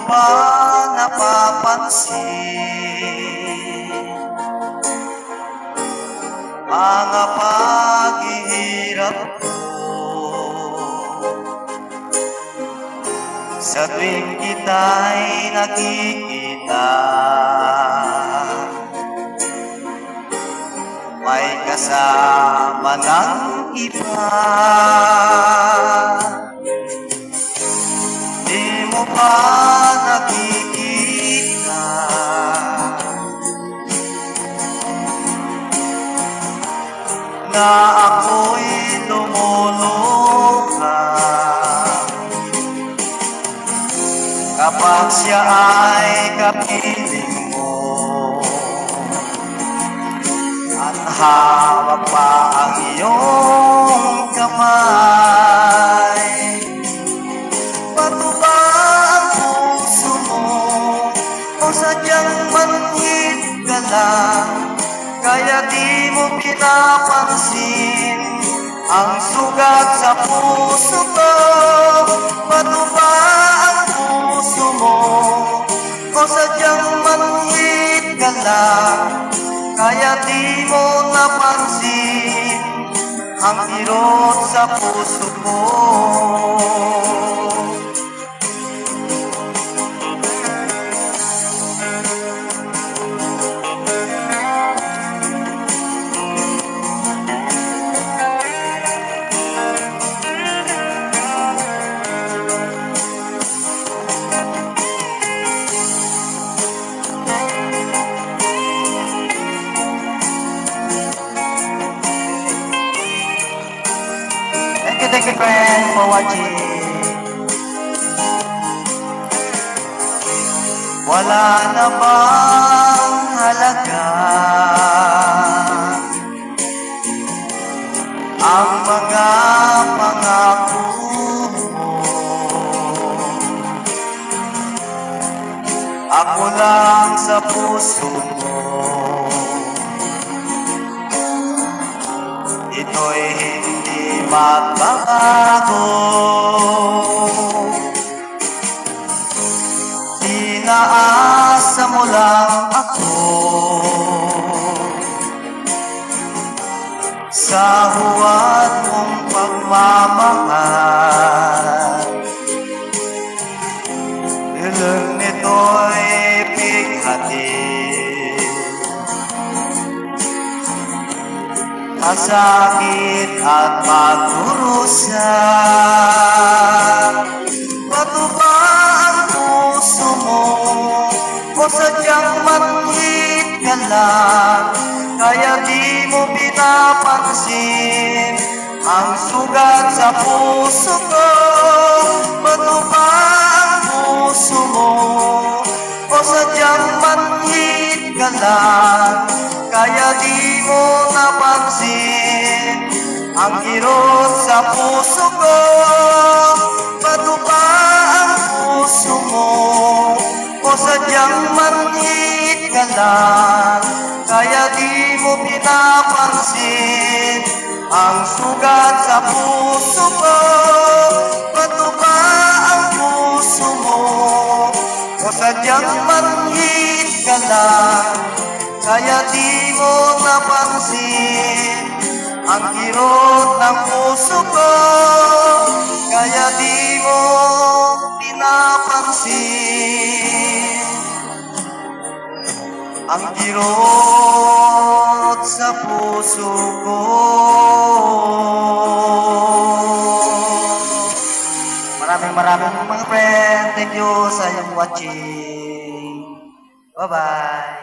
Ba napapansin mga paghihirap ko sa tuwing kita'y nakikita? May kasama ng iba. Di mo ba nakikita na ako'y lumuluha kapag siya ay kapiling mo at hawak pa ang iyong kamay? Bato ba ang puso mo o sadyang manhid ka lang, kaya di mo pinapansin ang sugat sa puso ko? Bato ba ang puso mo o sadyang manhid ka lang, kaya di mo napansin ang kirot sa puso ko? Thank you friend for watching. Wala na bang halaga ang mga pangako mo? Ako lang sa puso mo, ito'y hindi magbabago. Inaasa mo lang ako sa huwad mong pagmamahal. Ilang nito'y bighatid, masakit at magdurusa. Bato ba ang puso mo o sadyang manhid ka lang, kaya di mo pinapansin ang sugat sa puso ko? Bato ba ang puso mo o sadyang manhid ka lang, kaya di mo napansin ang kirot sa puso ko? Bato ba ang puso mo o sadyang manhid ka lang, kaya di mo pinapansin ang sugat sa puso ko? Bato ba ang puso mo o sadyang manhid ka lang, kaya di mo napansin ang kirot ng puso ko? Kaya di mo pinapansin ang kirot sa puso ko? Maraming mga friend, thank you sa iyong watching. Bye-bye.